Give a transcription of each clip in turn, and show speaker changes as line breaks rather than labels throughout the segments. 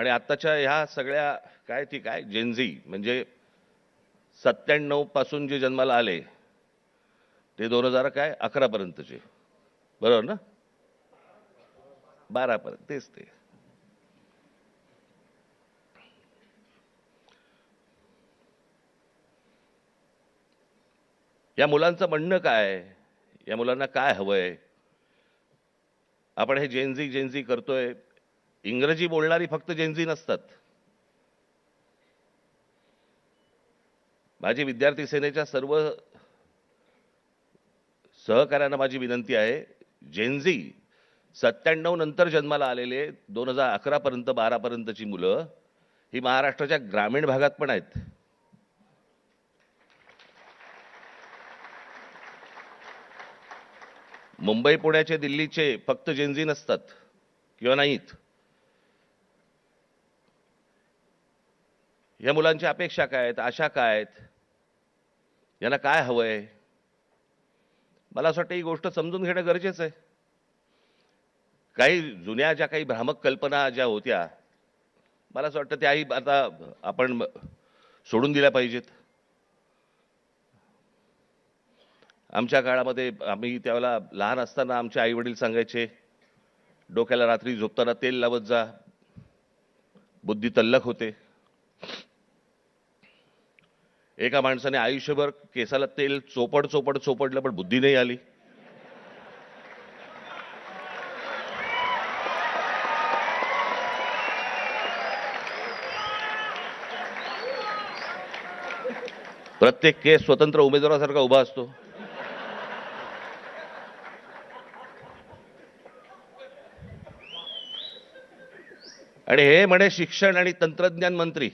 आणि आत्ताच्या ह्या सगळ्या काय ती काय जेनझी म्हणजे 97 पासून जे जन्माला आले ते 2011 पर्यंतचे, बरोबर ना? 12 पर्यंत तेच ते. या मुलांचं म्हणणं काय? या मुलांना काय हवंय? आपण हे जेनझी करतोय. इंग्रजी बोलणारी फक्त जेनझी नसतात. माझी विद्यार्थी सेनेच्या सर्व सहकार्यांना माझी विनंती आहे, जेनझी 97 नंतर जन्माला आलेले 2011 पर्यंत 12 पर्यंतची मुलं ही महाराष्ट्राच्या ग्रामीण भागात पण आहेत. मुंबई पुण्याचे दिल्लीचे फक्त जेनझी नसतात किंवा नाहीत. या मुलांच्या अपेक्षा काय आहेत, आशा काय आहेत, यांना काय हवंय? मला असं वाटतं ही गोष्ट समजून घेणं गरजेचं आहे. काही जुन्या ज्या काही भ्रामक कल्पना ज्या होत्या, मला असं वाटतं त्याही आता आपण सोडून दिल्या पाहिजेत. आमच्या काळामध्ये आम्ही त्यावेळेला लहान असताना आमचे आई वडील सांगायचे, डोक्याला रात्री झोपताना तेल लावत जा, बुद्धी तल्लख होते. एका माणसाने आयुष्यभर केसाला तेल चोपडलं पण बुद्धी नाही आली. प्रत्येक केस स्वतंत्र उमेदवारासारखा उभा असतो. आणि हे म्हणे शिक्षण आणि तंत्रज्ञान मंत्री.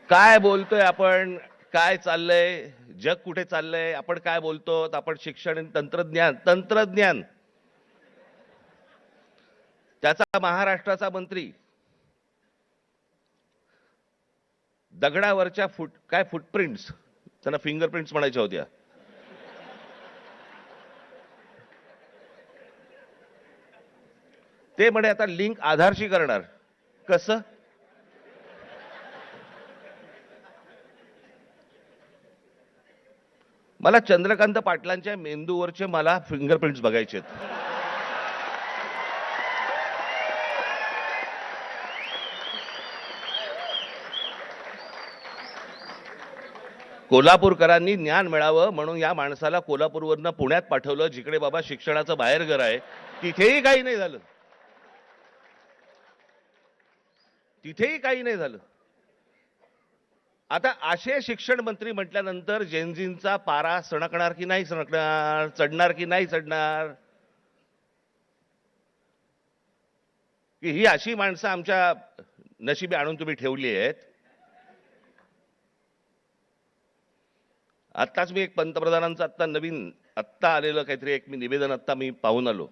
काय बोलतोय आपण? काय चाललंय? जग कुठे चाललंय? आपण काय बोलतो? आपण शिक्षण आणि तंत्रज्ञान त्याचा महाराष्ट्राचा मंत्री दगडावरच्या फुटप्रिंट्स, त्यांना फिंगरप्रिंट्स म्हणायच्या होत्या, ते म्हणे आता लिंक आधारशी करणार. कसं? मला चंद्रकांत पाटलांच्या मेंदूवरचे मला फिंगरप्रिंट्स बघायचे आहेत. कोल्हापूरकरांनी ज्ञान मिळावं म्हणून या माणसाला कोल्हापूरवरनं पुण्यात पाठवलं, जिकडे बाबा शिक्षणाचं बाहेरघर आहे. तिथेही काही नाही झालं. तिथेही काही नाही झालं. आता असे शिक्षण मंत्री म्हटल्यानंतर जेनझींचा पारा सणकणार की नाही सणकणार, चढणार की नाही चढणार? की ही अशी माणसं आमच्या नशिबी आणून तुम्ही ठेवली आहेत. आत्ताच मी एक पंतप्रधानांचं आत्ता आलेलं काहीतरी एक निवेदन आत्ता मी पाहून आलो.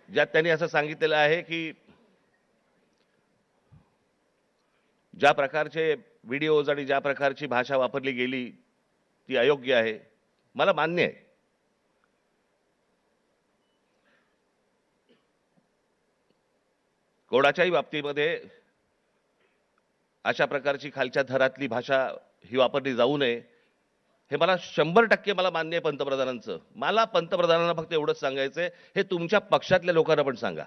ज्यात त्यांनी असं सांगितलेलं आहे की ज्या प्रकारचे व्हिडिओज आणि ज्या प्रकारची भाषा वापरली गेली ती अयोग्य आहे. मला मान्य आहे. कोणाच्याही बाबतीमध्ये अशा प्रकारची खालच्या थरातली भाषा ही वापरली जाऊ नये, हे मला 100% मला मान्य आहे पंतप्रधानांचं. मला पंतप्रधानांना फक्त एवढंच सांगायचंय, हे तुमच्या पक्षातल्या लोकांना पण सांगा.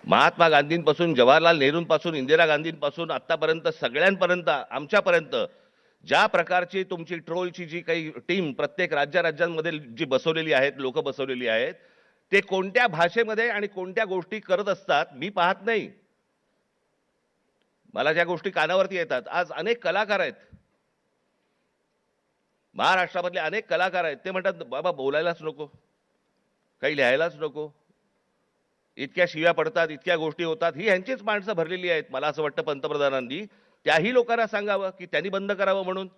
महात्मा गांधींपासून, जवाहरलाल नेहरूंपासून, इंदिरा गांधींपासून आतापर्यंत सगळ्यांपर्यंत आमच्यापर्यंत ज्या प्रकारची तुमची ट्रोलची जी काही टीम प्रत्येक राज्यांमध्ये जी बसवलेली आहेत, लोक बसवलेली आहेत, ते कोणत्या भाषेमध्ये आणि कोणत्या गोष्टी करत असतात मी पाहत नाही. मला ज्या गोष्टी कानावरती येतात, आज अनेक कलाकार आहेत, महाराष्ट्रामधले अनेक कलाकार आहेत, ते म्हणतात बाबा बोलायलाच नको, काही लिहायलाच नको, इतक्या शिव्या पडतात, इतक्या गोष्टी होतात. ही यांचीच माणसं भरलेली आहेत. मला असं वाटतं पंतप्रधानांनी त्याही लोकांना सांगावं की त्यांनी बंद करावं म्हणून.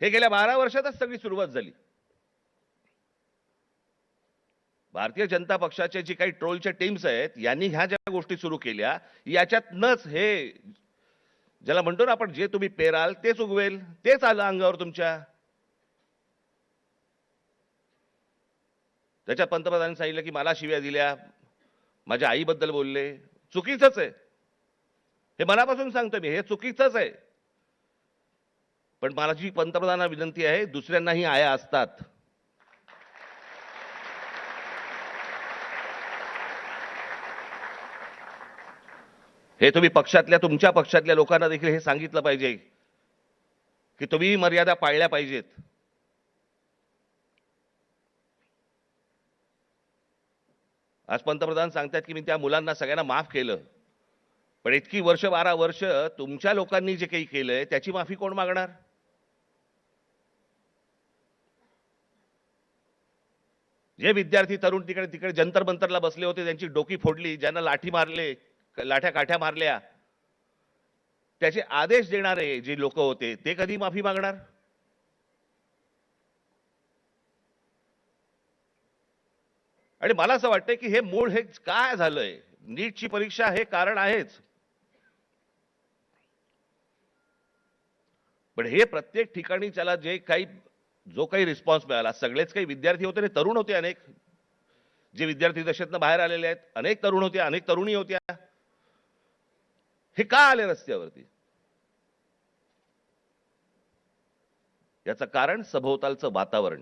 हे गेल्या 12 वर्षातच सगळी सुरुवात झाली. भारतीय जनता पक्षाचे जी काही ट्रोलच्या टीम्स आहेत यांनी ह्या ज्या गोष्टी सुरू केल्या याच्यातनंच हे ज्याला म्हणतो ना आपण, जे तुम्ही पेराल तेच उगवेल, तेच आलं अंगावर तुमच्या. त्याच्यात पंतप्रधानांनी सांगितलं की मला शिव्या दिल्या, माझ्या आईबद्दल बोलले. चुकीचंच आहे, हे मनापासून सांगतो मी, हे चुकीचंच आहे. पण मला जी पंतप्रधानांना विनंती आहे, दुसऱ्यांनाही आया असतात. हे तुम्ही पक्षातल्या, तुमच्या पक्षातल्या लोकांना देखील हे सांगितलं पाहिजे की तुम्ही मर्यादा पाळल्या पाहिजेत. आज पंतप्रधान सांगतात की मी त्या मुलांना सगळ्यांना माफ केलं, पण इतकी वर्ष, 12 वर्ष तुमच्या लोकांनी जे काही केलंय त्याची माफी कोण मागणार? जे विद्यार्थी तरुण तिकडे तिकडे जंतर मंतरला बसले होते, त्यांची डोकी फोडली, ज्यांना लाठी मारले, लाठ्या काठ्या मारल्या, त्याचे आदेश देणारे जे लोक होते ते कधी माफी मागणार? आणि मला असं वाटतं की हे मूळ हे काय झालंय, नीटची परीक्षा हे कारण आहेच, पण हे प्रत्येक ठिकाणी त्याला जे काही जो काही रिस्पॉन्स मिळाला, सगळेच काही विद्यार्थी होते, तरुण होते, अनेक जे विद्यार्थी दशेतनं बाहेर आलेले आहेत, अनेक तरुण होते, अनेक तरुणी होत्या, हे का आले रस्त्यावरती? याचं कारण सभोवतालचं वातावरण.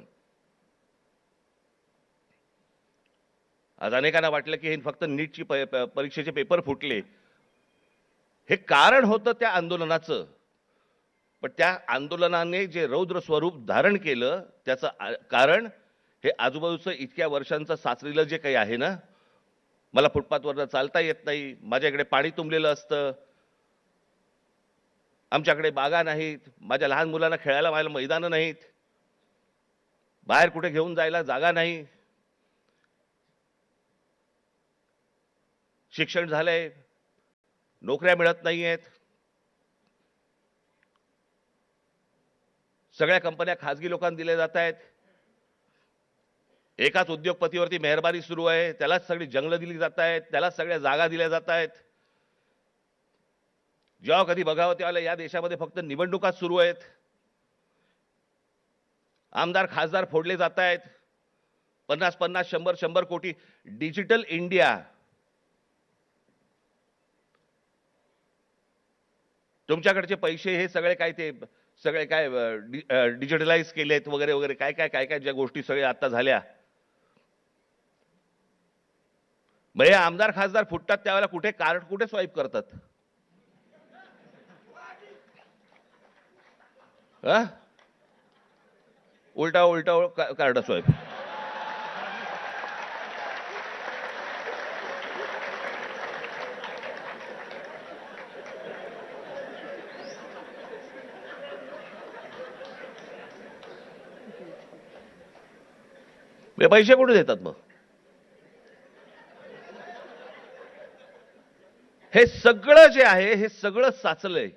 आज अनेकांना वाटलं की हे फक्त नीटची परीक्षेचे पेपर फुटले, हे कारण होतं त्या आंदोलनाचं. पण त्या आंदोलनाने जे रौद्र स्वरूप धारण केलं त्याचं कारण हे आजूबाजूचं इतक्या वर्षांचं साचलेलं जे काही आहे ना, मला फुटपाथवरनं चालता येत नाही, माझ्याकडे पाणी तुंबलेलं असतं, आमच्याकडे बागा नाहीत, माझ्या लहान मुलांना खेळायला माझ्या मैदानं नाहीत, बाहेर कुठे घेऊन जायला जागा नाही, शिक्षण झालंय, नोकऱ्या मिळत नाहीयेत, सगळ्या कंपन्या खासगी लोकांना दिल्या जात आहेत, एकाच उद्योगपतीवरती मेहरबानी सुरू आहे, त्यालाच सगळी जंगलं दिली जात आहेत, त्यालाच सगळ्या जागा दिल्या जात आहेत. जेव्हा कधी बघावं तेव्हा या देशामध्ये फक्त निवडणुका सुरू आहेत, आमदार खासदार फोडले जात आहेत, 50-50, 100-100 कोटी. डिजिटल इंडिया, तुमच्याकडचे पैसे हे सगळे काय, ते सगळे काय डिजिटलाइज केलेत वगैरे वगैरे, काय काय काय काय ज्या गोष्टी सगळ्या आता झाल्या. मग हे आमदार खासदार फुटतात त्यावेळेला कुठे कार्ड कुठे स्वाईप करतात? उलटा उलटा कार्ड स्वाईप. पैसे कुठे देतात मग? हे सगळं जे आहे हे सगळं साचलंय,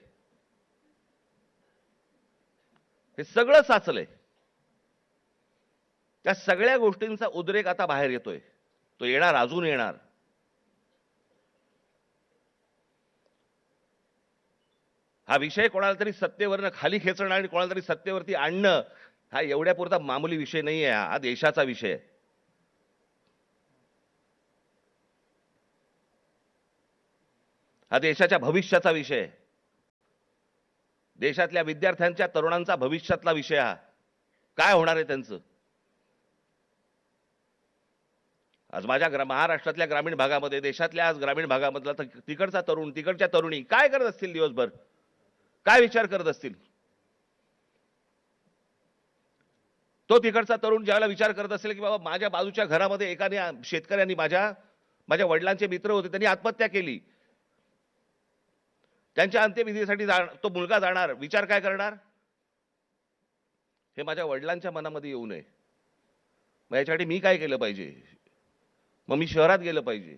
हे सगळं साचलंय. त्या सगळ्या गोष्टींचा उद्रेक आता बाहेर येतोय, तो येणार, अजून येणार. हा विषय कोणाला तरी सत्तेवरनं खाली खेचणं आणि कोणाला तरी सत्तेवरती आणणं हा एवढ्यापुरता मामूली विषय नाहीये, हा देशाचा विषय आहे. हा देशाच्या भविष्याचा विषय आहे, देशातल्या विद्यार्थ्यांच्या, तरुणांचा भविष्यातला विषय. हा काय होणार आहे त्यांचं? आज माझ्या महाराष्ट्रातल्या ग्रामीण भागामध्ये, देशातल्या आज ग्रामीण भागामधला तिकडचा तरुण, तिकडच्या तरुणी काय करत असतील दिवसभर, काय विचार करत असतील? तो तिकडचा तरुण ज्यावेळेला विचार करत असेल की बाबा माझ्या बाजूच्या घरामध्ये एकाने, शेतकऱ्यांनी, माझ्या वडिलांचे मित्र होते, त्यांनी आत्महत्या केली, त्यांच्या अंत्यविधीसाठी तो मुलगा जाणार, विचार काय करणार? हे माझ्या वडिलांच्या मनामध्ये येऊ नये, मग याच्यासाठी मी काय केलं पाहिजे? मग मी शहरात गेलं पाहिजे.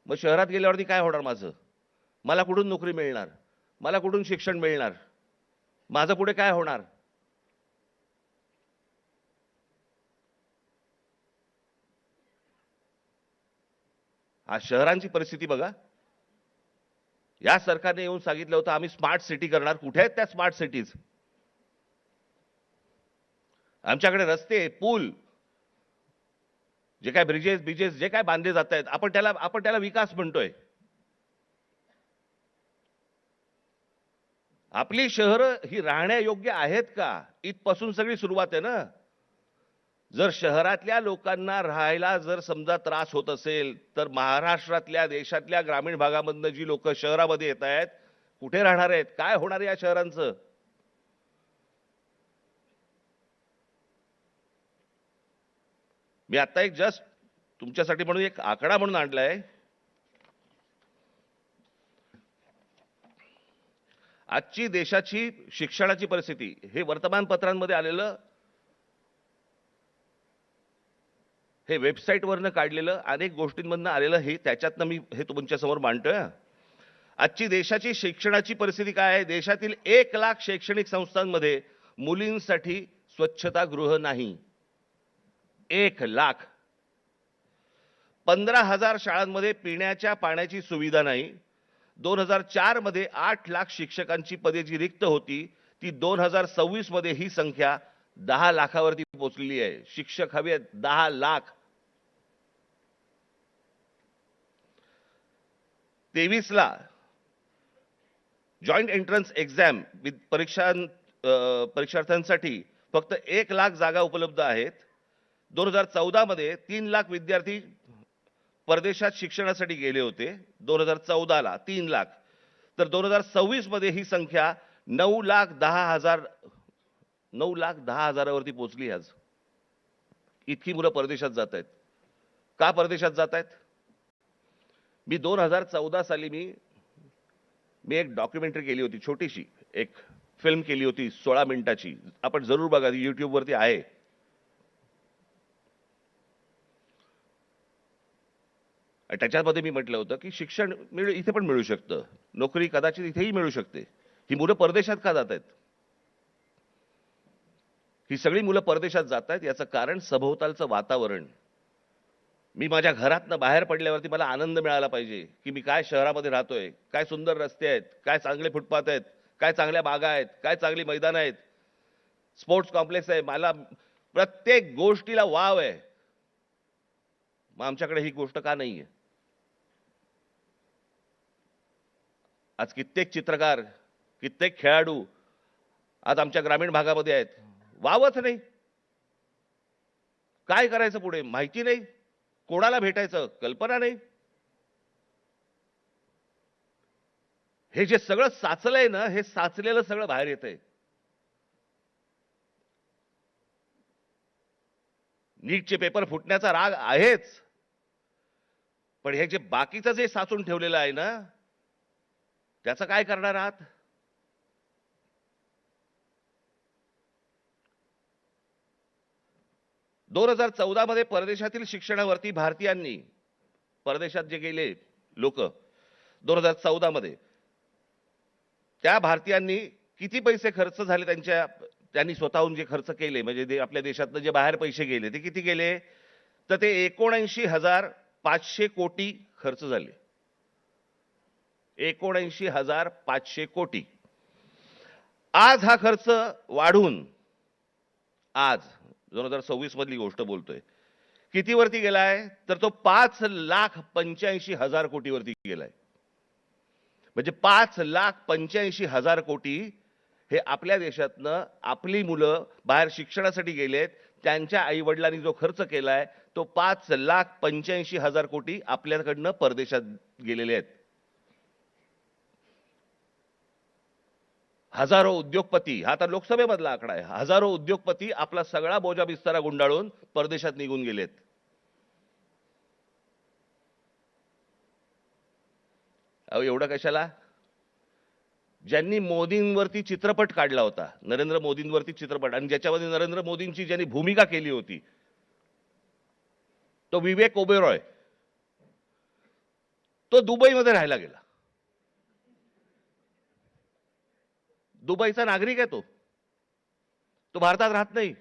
मग शहरात गेल्यावरती काय होणार माझं? मला कुठून नोकरी मिळणार? मला कुठून शिक्षण मिळणार? माझं पुढे काय होणार? हा शहरांची परिस्थिती बघा. या सरकारने येऊन सांगितलं होतं आम्ही स्मार्ट सिटी करणार. कुठे आहेत त्या स्मार्ट सिटीज? आमच्याकडे रस्ते, पूल, जे काय ब्रिजेस जे काय बांधले जात आहेत, आपण त्याला विकास म्हणतोय. आपली शहरं ही राहण्यायोग्य आहेत का, इथपासून सगळी सुरुवात आहे ना. जर शहरातल्या लोकांना राहायला जर समजा त्रास होत असेल, तर महाराष्ट्रातल्या, देशातल्या ग्रामीण भागामधनं जी लोक शहरामध्ये येत आहेत, कुठे राहणार आहेत? काय होणार या शहरांचं? मी आता एक जस्ट तुमच्यासाठी म्हणून एक आकडा म्हणून आणलाय. आजची देशाची शिक्षणाची परिस्थिती हे वर्तमानपत्रांमध्ये आलेलं, हे वेबसाईटवरनं काढलेलं, अनेक गोष्टींमधनं आलेलं, हे त्याच्यातनं मी हे तुमच्यासमोर मांडतोय. आजची देशाची शिक्षणाची परिस्थिती काय आहे? देशातील 1,00,000 शैक्षणिक संस्थांमध्ये मुलींसाठी स्वच्छतागृह नाही. 1,00,000. 15,000 शाळांमध्ये पिण्याच्या पाण्याची सुविधा नाही. 2004 मध्ये 8,00,000 शिक्षकांची पदे जी रिक्त होती, ती 2026 मध्ये ही संख्या 10 लाखावरती पोहोचलेली आहे. शिक्षक हवे आहेत 10 लाख. 23ला जॉईंट एंट्रन्स एक्झाम परीक्षार्थ्यांसाठी फक्त 1,00,000 जागा उपलब्ध आहेत. 2014 मध्ये 3,00,000 विद्यार्थी परदेशात शिक्षणासाठी गेले होते. 2014ला 3,00,000. तर 2026 मध्ये ही संख्या 9,10,000वरती पोहोचली. आज इतकी मुलं परदेशात जात आहेत. का परदेशात जात आहेत? मी 2014 साली मी एक डॉक्युमेंटरी केली होती, छोटीशी एक फिल्म केली होती 16 मिनिटाची. आपण जरूर बघा, YouTube वरती आहे. त्याच्यामध्ये मी म्हटलं होतं की शिक्षण इथे पण मिळू शकतं, नोकरी कदाचित इथेही मिळू शकते. ही मुलं परदेशात का जात आहेत? ही सगळी मुलं परदेशात जात आहेत याचं कारण सभोवतालचं वातावरण. मी माझ्या घरातनं बाहेर पडल्यावरती मला आनंद मिळाला पाहिजे की मी काय शहरामध्ये राहतोय, काय सुंदर रस्ते आहेत, काय चांगले फुटपाथ आहेत, काय चांगल्या बागा आहेत, काय चांगली मैदान आहेत, स्पोर्ट्स कॉम्प्लेक्स आहे. मला प्रत्येक गोष्टीला वाव आहे. मग आमच्याकडे ही गोष्ट का नाहीये? आज कित्येक चित्रकार, कित्येक खेळाडू आज आमच्या ग्रामीण भागामध्ये आहेत, वावच नाही. काय करायचं पुढे माहिती नाही, कोणाला भेटायचं कल्पना नाही. हे जे सगळं साचलंय ना, हे साचलेलं सगळं बाहेर येतंय. नीटचे पेपर फुटण्याचा राग आहेच, पण हे जे बाकीचं जे साचून ठेवलेलं आहे ना, त्याचं काय करणार आहात? दोन 2014 मध्ये परदेशातील शिक्षणावरती भारतीयांनी, परदेशात जे गेले लोक 2014 मध्ये, त्या भारतीयांनी किती पैसे खर्च झाले त्यांनी स्वतःहून जे खर्च केले, म्हणजे आपल्या देशातनं जे बाहेर पैसे गेले ते किती गेले? तर ते 79,500 कोटी खर्च झाले. 79,500 कोटी. आज हा खर्च वाढून, आज 2026 मधली गोष्ट बोलतोय, किती वरती गेलाय? तर तो 5,85,000 कोटीवरती गेलाय. म्हणजे 5,85,000 कोटी हे आपल्या देशातनं आपली मुलं बाहेर शिक्षणासाठी गेलेत, त्यांच्या आई वडिलांनी जो खर्च केलाय तो 5,85,000 कोटी आपल्याकडनं परदेशात गेलेले आहेत. हजारो उद्योगपती, हा तर लोकसभेमधला आकडा आहे, हजारो उद्योगपती आपला सगळा बोजा बिस्तारा गुंडाळून परदेशात निघून गेलेत. अहो एवढं कशाला? ज्यांनी मोदींवरती चित्रपट काढला होता, नरेंद्र मोदींवरती चित्रपट, आणि ज्याच्यामध्ये नरेंद्र मोदींची ज्यांनी भूमिका केली होती तो विवेक ओबेरॉय, तो दुबईमध्ये राहायला गेला. दुबईचा नागरिक आहे तो भारतात राहत नाही.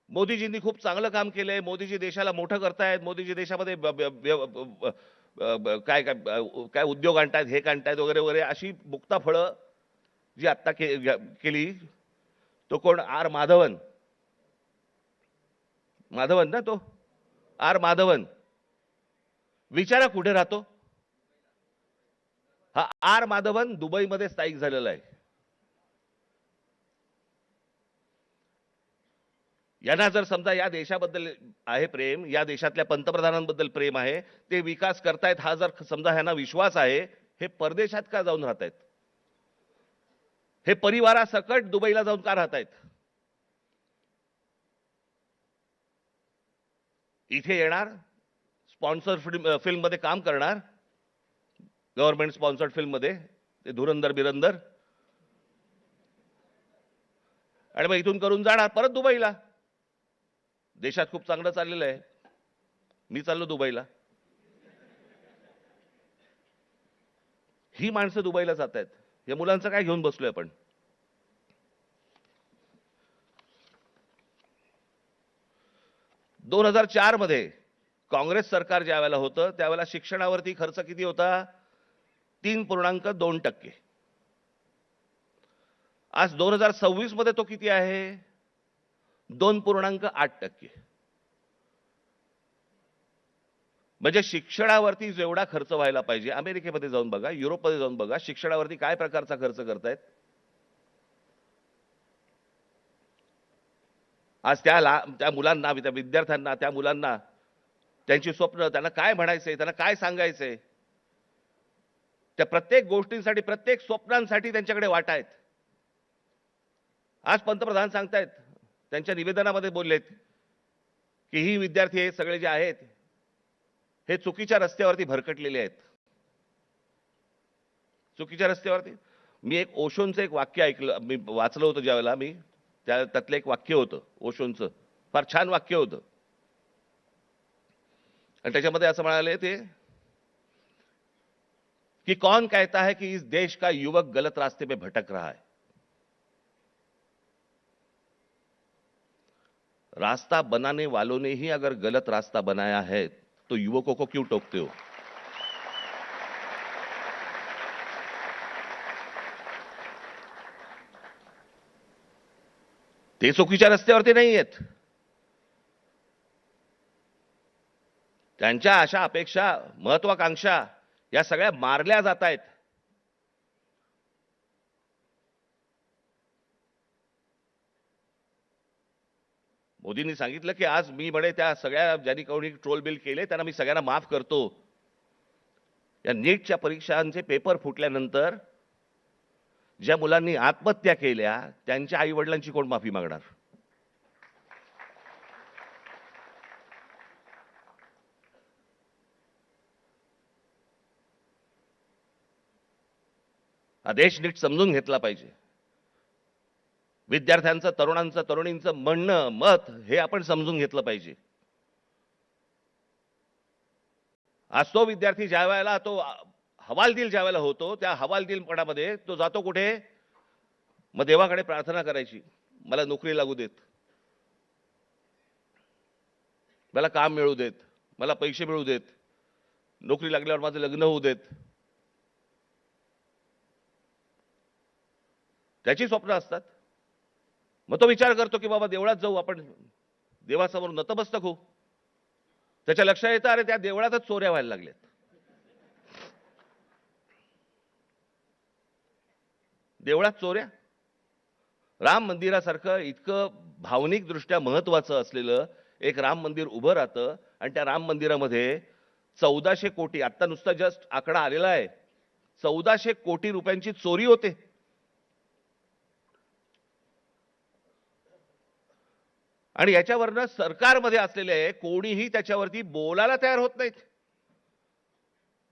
मोदीजींनी खूप चांगलं काम केलंय, मोदीजी देशाला मोठं करतायत, मोदीजी देशामध्ये काय काय काय उद्योग आणतायत, हे आणतायत वगैरे वगैरे अशी मुक्ताफळं जी आत्ता केली. तो कोण? आर माधवन. माधवन ना तो, आर माधवन. विचारा कुठे राहतो हा आर माधवन? दुबईमध्ये स्थायिक झालेला आहे. यांना जर समजा या देशाबद्दल आहे प्रेम, या देशातल्या पंतप्रधानांबद्दल प्रेम आहे, ते विकास करतायत हा जर समजा ह्यांना विश्वास आहे, हे परदेशात का जाऊन राहतायत? हे परिवारासकट दुबईला जाऊन का राहतायत? इथे येणार, स्पॉन्सर फिल्म मध्ये काम करणार, गव्हर्नमेंट स्पॉन्सर्ड फिल्म मध्ये, ते धुरंधर बिरंदर, आणि मग इथून करून जाणार परत दुबईला. देशात खूप चांगलं चाललेलं आहे, मी चाललो दुबईला. ही माणसं दुबईला जात आहेत. या मुलांचं काय घेऊन बसलोय आपण? दोन 2004 मध्ये काँग्रेस सरकार ज्या वेळेला होतं त्यावेळेला शिक्षणावरती खर्च किती होता? 3.2%. आज 2026 मध्ये तो किती आहे? 2.8%. म्हणजे शिक्षणावरती जेवढा खर्च व्हायला पाहिजे, अमेरिकेमध्ये जाऊन बघा, युरोपमध्ये जाऊन बघा, शिक्षणावरती काय प्रकारचा खर्च करतायत. आज त्या मुलांना, त्या विद्यार्थ्यांना, त्या मुलांना त्यांची स्वप्न, त्यांना काय म्हणायचंय, त्यांना काय सांगायचंय, त्या प्रत्येक गोष्टींसाठी, प्रत्येक स्वप्नांसाठी त्यांच्याकडे वाटा आहेत. आज पंतप्रधान सांगतायत, त्यांच्या निवेदनामध्ये बोललेत की ही विद्यार्थी हे सगळे जे आहेत हे चुकीच्या रस्त्यावरती भरकटलेले आहेत. चुकीच्या रस्त्यावरती. मी एक ओशोंचं एक वाक्य ऐकलं, मी वाचलं होतं ज्यावेळेला मी, त्यातलं एक वाक्य होतं ओशोंचं, फार छान वाक्य होतं. आणि त्याच्यामध्ये असं म्हणाले ते कि कौन कहता है कि इस देश का युवक गलत रास्ते पे भटक रहा है? रास्ता बनाने वालों ने ही अगर गलत रास्ता बनाया है तो युवकों को क्यों टोकते हो? ते चुकीच्या रस्त्यावरती नाही आहेत. त्यांच्या आशा, अपेक्षा, महत्वाकांक्षा या सगळ्या मारल्या जात आहेत. मोदींनी सांगितलं की आज मी म्हणे त्या सगळ्या ज्यांनी कोणी ट्रोल बिल केले त्यांना मी सगळ्यांना माफ करतो. या नीटच्या परीक्षांचे पेपर फुटल्यानंतर ज्या मुलांनी आत्महत्या केल्या त्यांच्या आई वडिलांची कोण माफी मागणार? हा देश नीट समजून घेतला पाहिजे. विद्यार्थ्यांचं, तरुणांचं, तरुणींचं म्हणणं, मत हे आपण समजून घेतलं पाहिजे. आज तो विद्यार्थी ज्या वेळेला तो हवालदिल ज्या वेळेला होतो, त्या हवालदिलपणामध्ये तो जातो कुठे? मग देवाकडे प्रार्थना करायची, मला नोकरी लागू देत, मला काम मिळू देत, मला पैसे मिळू देत, नोकरी लागल्यावर माझं लग्न होऊ देत. त्याची स्वप्न असतात. मग तो विचार करतो की बाबा देवळात जाऊ, आपण देवासमोर नतमस्तक होऊ. त्याच्या लक्षात येतं अरे त्या देवळातच चोऱ्या व्हायला लागल्यात. देवळात चोऱ्या. राम मंदिरासारखं इतकं भावनिक दृष्ट्या महत्वाचं असलेलं एक राम मंदिर उभं राहतं आणि त्या राम मंदिरामध्ये 1400 कोटी, आता नुसता जस्ट आकडा आलेला आहे, 1400 कोटी रुपयांची चोरी होते. आणि याच्यावरनं सरकारमध्ये असलेले कोणीही त्याच्यावरती बोलायला तयार होत नाहीत.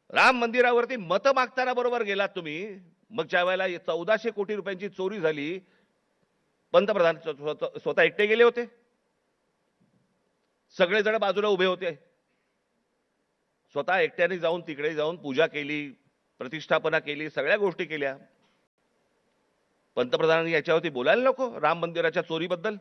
राम मंदिरावरती मतं मागताना बरोबर गेलात तुम्ही. मग ज्या वेळेला 1400 कोटी रुपयांची चोरी झाली, पंतप्रधान स्वतः एकटे गेले होते, सगळेजण बाजूला उभे होते. स्वतः एकट्याने जाऊन तिकडे जाऊन पूजा केली, प्रतिष्ठापना केली, सगळ्या गोष्टी केल्या. पंतप्रधानांनी याच्यावरती बोलायला नको राम मंदिराच्या चोरीबद्दल?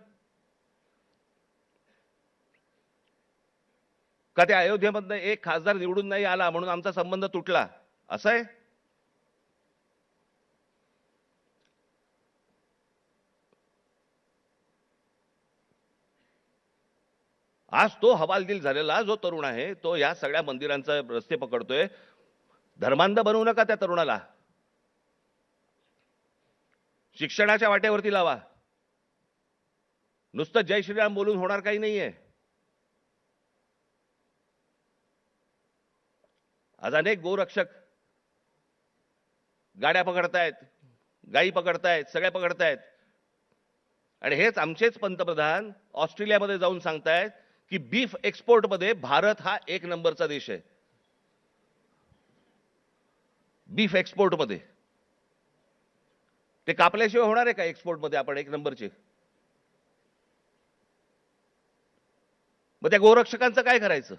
का त्या अयोध्येमधनं एक खासदार निवडून नाही आला म्हणून आमचा संबंध तुटला, असं आहे? आज तो हवालदिल झालेला जो तरुण आहे तो या सगळ्या मंदिरांचा रस्ते पकडतोय. धर्मांध बनवू नका त्या तरुणाला. शिक्षणाच्या वाटेवरती लावा. नुसतं जय श्रीराम बोलून होणार काही नाहीये. आज अनेक गोरक्षक गाड्या पकडतायत, गायी पकडतायत, सगळे पकडतायत. आणि हेच आमचेच पंतप्रधान ऑस्ट्रेलियामध्ये जाऊन सांगतायत की बीफ एक्सपोर्ट मध्ये भारत हा 1 नंबरचा देश आहे. बीफ एक्सपोर्ट मध्ये ते कापल्याशिवाय होणार आहे का एक्सपोर्ट मध्ये आपण 1 नंबरचे? मग त्या गोरक्षकांचं काय करायचं?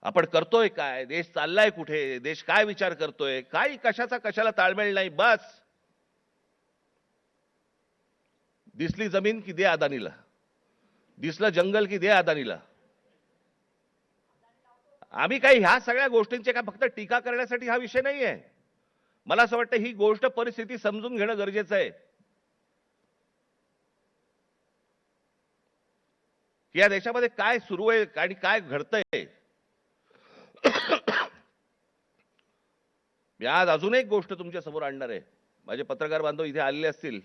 आपण करतोय काय? देश चाललाय कुठे? देश काय विचार करतोय? काही कशाचा कशाला ताळमेळ नाही. बस दिसली जमीन की दे अदानीला, दिसलं जंगल की दे अदानीला. आम्ही काही ह्या सगळ्या गोष्टींचे काय फक्त टीका करण्यासाठी हा विषय नाहीये. मला असं वाटतं ही गोष्ट परिस्थिती समजून घेणं गरजेचं आहे की या देशामध्ये काय सुरू आहे आणि काय घडतंय. मी आज अजून एक गोष्ट तुमच्या समोर आणणार आहे. माझे पत्रकार बांधव इथे आलेले असतील.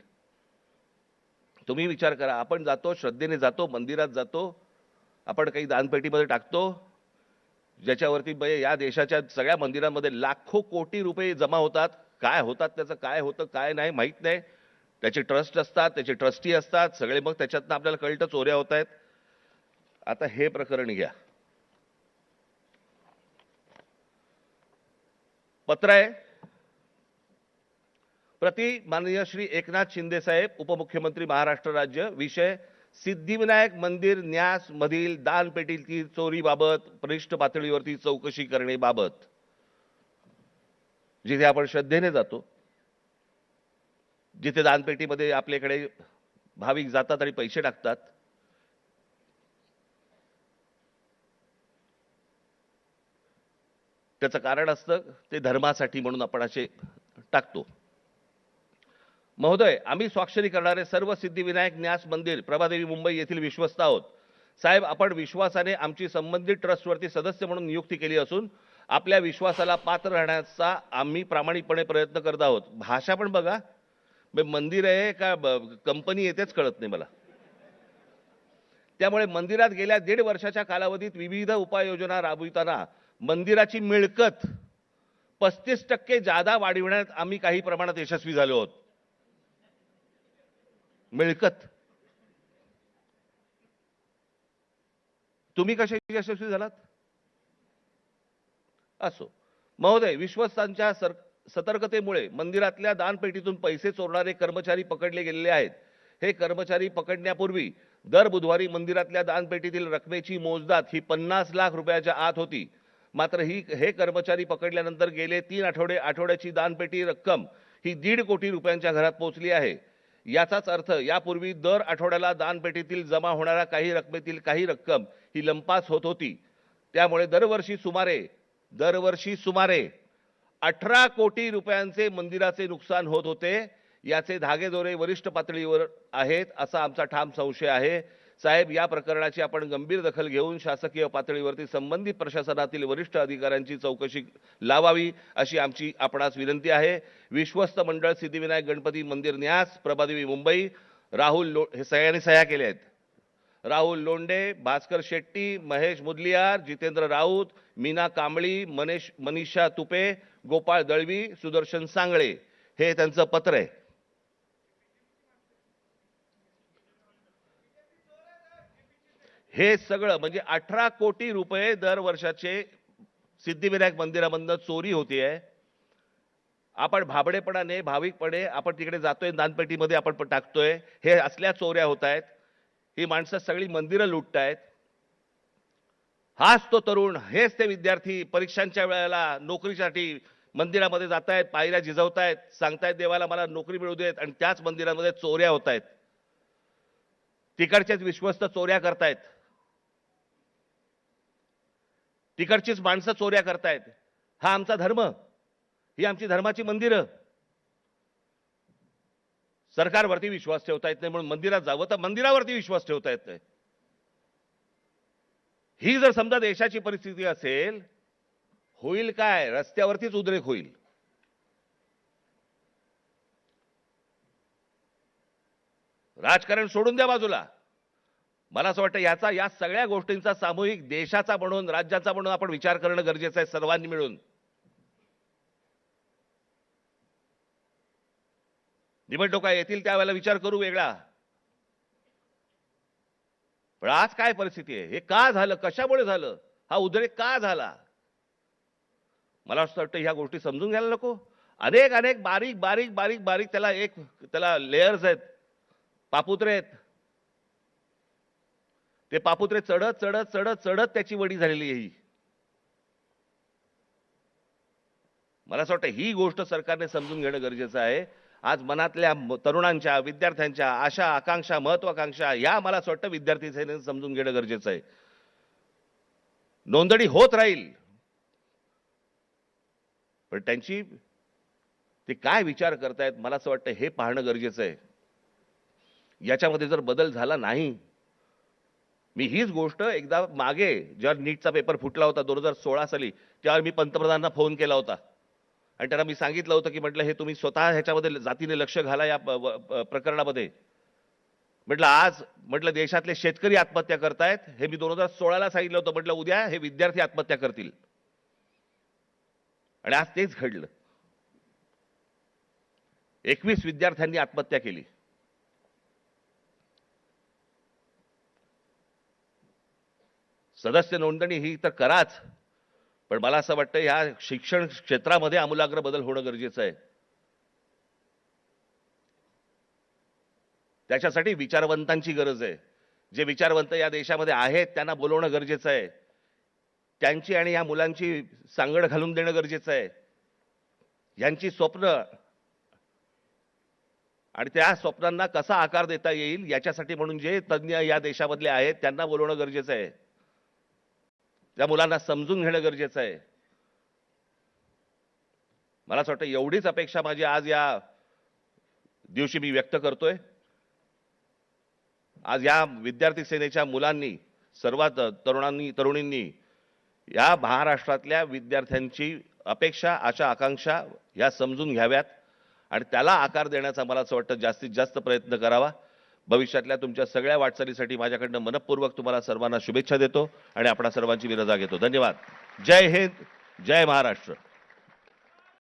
तुम्ही विचार करा, आपण जातो, श्रद्धेने जातो, मंदिरात जातो, आपण काही दानपेटीमध्ये टाकतो, ज्याच्यावरती या देशाच्या सगळ्या मंदिरांमध्ये लाखो कोटी रुपये जमा होतात. काय होतात त्याचं, काय होतं काय नाही माहित नाही. त्याचे ट्रस्ट असतात, त्याचे ट्रस्टी असतात सगळे. मग त्याच्यातनं आपल्याला कळतं चोऱ्या होत आहेत. आता हे प्रकरण घ्या. पत्र आहे प्रति माननीय श्री एकनाथ शिंदे साहेब, उपमुख्यमंत्री महाराष्ट्र राज्य. विषय सिद्धिविनायक मंदिर न्यास मधील दानपेटीतील चोरीबाबत वरिष्ठ पातळीवरती चौकशी करण्याबाबत. जिथे आपण श्रद्धेने जातो, जिथे दानपेटीमध्ये आपल्याकडे भाविक जातात आणि पैसे टाकतात, त्याचं कारण असतं ते धर्मासाठी म्हणून आपण असे टाकतो. महोदय, आम्ही स्वाक्षरी करणारे सर्व सिद्धिविनायक न्यास मंदिर प्रभादेवी मुंबई येथील विश्वस्त आहोत. साहेब, आपण विश्वासाने आमची संबंधित ट्रस्टवरती सदस्य म्हणून नियुक्ती केली असून आपल्या विश्वासाला पात्र राहण्याचा आम्ही प्रामाणिकपणे प्रयत्न करत आहोत. भाषा पण बघा, मंदिर आहे का कंपनी येतेच कळत नाही मला. त्यामुळे मंदिरात गेल्या 1.5 वर्षाच्या कालावधीत विविध उपाययोजना राबविताना मंदिराची मिळकत 35% जादा वाढविण्यात आम्ही काही प्रमाणात यशस्वी झालो आहोत. मिळकत तुम्ही कशा यशस्वी झालात? असो महोदय, विश्वस्तांच्या सतर्कतेमुळे मंदिरातल्या दानपेटीतून पैसे चोरणारे कर्मचारी पकडले गेलेले आहेत. हे कर्मचारी पकडण्यापूर्वी दर बुधवारी मंदिरातल्या दानपेटीतील रकमेची मोजदाद ही 50 लाख रुपयाच्या आत होती. मात्र हे कर्मचारी पकडल्यानंतर गेले 3 आठवड्याची दानपेटी रक्कम ही 1.5 कोटी रुपयांच्या घरात पोहोचली आहे. याचाच अर्थ यापूर्वी दर आठवड्याला दानपेटीतील जमा होणाऱ्या काही रकमेतील काही रक्कम ही लंपास होत होती. त्यामुळे दरवर्षी सुमारे 18 कोटी रुपयांचे मंदिराचे नुकसान होत होते. याचे धागेदोरे वरिष्ठ पातळीवर आहेत असा आमचा ठाम संशय आहे. साहेब, या प्रकरणाची आपण गंभीर दखल घेऊन शासकीय पातळीवरती संबंधित प्रशासनातील वरिष्ठ अधिकाऱ्यांची चौकशी लावावी अशी आमची आपणास विनंती आहे. विश्वस्त मंडळ सिद्धिविनायक गणपती मंदिर न्यास प्रभादेवी मुंबई. हे सगळ्यांनी सह्या केल्या आहेत. राहुल लोंढे, भास्कर शेट्टी, महेश मुदलियार, जितेंद्र राऊत, मीना कांबळी, मनीषा तुपे, गोपाळ दळवी, सुदर्शन सांगळे. हे त्यांचं पत्र आहे. हे सगळं म्हणजे 18 कोटी रुपये दर वर्षाचे सिद्धिविनायक मंदिरामधून चोरी होतीये. आपण भाबडेपणाने भाविकपणे आपण तिकडे जातोय, दानपेटीमध्ये आपण टाकतोय. हे असल्या चोऱ्या होत आहेत. ही माणसं सगळी मंदिरं लुटतायत. हाच तो तरुण, हेच ते विद्यार्थी परीक्षांच्या वेळेला नोकरीसाठी मंदिरामध्ये जातायत, पायऱ्या झिजवतायत, सांगतायत देवाला मला नोकरी मिळू देत, आणि त्याच मंदिरामध्ये चोऱ्या होत आहेत. तिकडचेच विश्वस्त चोऱ्या करतायत, तिकडचीच माणसं चोऱ्या करतायत. हा आमचा धर्म, ही आमची धर्माची मंदिरं. सरकारवरती विश्वास ठेवता येत नाही म्हणून मंदिरात जावं, तर मंदिरावरती विश्वास ठेवता येत नाही. ही जर समजा देशाची परिस्थिती असेल, होईल काय? रस्त्यावरतीच उद्रेक होईल. राजकारण सोडून द्या बाजूला. मला असं वाटतं या सगळ्या गोष्टींचा सामूहिक देशाचा म्हणून, राज्याचा म्हणून आपण विचार करणं गरजेचं आहे सर्वांनी मिळून. निवडणुका येतील त्यावेळेला विचार करू वेगळा. पण आज काय परिस्थिती आहे? हे का झालं? कशामुळे झालं? हा उद्रेक का झाला? मला असं वाटतं ह्या गोष्टी समजून घ्यायला नको. अनेक अनेक बारीक बारीक बारीक बारीक त्याला लेयर्स आहेत, पापुत्रे आहेत. ते पापुत्रे चढत चढत चढत चढत त्याची वडी झालेली आहे. मला असं वाटतं ही गोष्ट सरकारने समजून घेणं गरजेचं आहे. आज मनातल्या तरुणांच्या, विद्यार्थ्यांच्या आशा, आकांक्षा, महत्वाकांक्षा या मला असं वाटतं विद्यार्थी सेनेने समजून घेणं गरजेचं आहे. नोंदणी होत राहील, पण त्यांची ते काय विचार करतायत मला असं वाटतं हे पाहणं गरजेचं आहे. याच्यामध्ये जर बदल झाला नाही, मी हीच गोष्ट एकदा मागे जेव्हा नीटचा पेपर फुटला होता 2016 साली, त्यावर मी पंतप्रधानांना फोन केला होता आणि त्यांना मी सांगितलं होतं की म्हटलं हे तुम्ही स्वतः ह्याच्यामध्ये जातीने लक्ष घाला या प्रकरणामध्ये. म्हटलं आज म्हटलं देशातले शेतकरी आत्महत्या करतायत, हे मी 2016ला सांगितलं होतं. म्हटलं उद्या हे विद्यार्थी आत्महत्या करतील, आणि आज तेच घडलं. 21 विद्यार्थ्यांनी आत्महत्या केली. सदस्य नोंदणी ही तर कराच, पण मला असं वाटतं या शिक्षण क्षेत्रामध्ये आमूलाग्र बदल होणं गरजेचं आहे. त्याच्यासाठी विचारवंतांची गरज आहे. जे विचारवंत या देशामध्ये आहेत त्यांना बोलवणं गरजेचं आहे. त्यांची आणि या मुलांची सांगड घालून देणं गरजेचं आहे. यांची स्वप्न आणि त्या स्वप्नांना कसा आकार देता येईल याच्यासाठी म्हणून जे तज्ञ या देशामधले आहेत त्यांना बोलवणं गरजेचं आहे. त्या मुलांना समजून घेणं गरजेचं आहे. मला असं वाटतं एवढीच अपेक्षा माझी आज या दिवशी मी व्यक्त करतोय. आज या विद्यार्थी सेनेच्या मुलांनी, सर्वात तरुणींनी या महाराष्ट्रातल्या विद्यार्थ्यांची अपेक्षा, आशा, आकांक्षा या समजून घ्याव्यात आणि त्याला आकार देण्याचा मला असं वाटतं जास्तीत जास्त प्रयत्न करावा. भविष्यातल्या तुमच्या सगळ्या वाटचालीसाठी माझ्याकडनं मनपूर्वक तुम्हाला सर्वांना शुभेच्छा देतो आणि आपणा सर्वांची मी रजा घेतो. धन्यवाद. जय हिंद, जय महाराष्ट्र.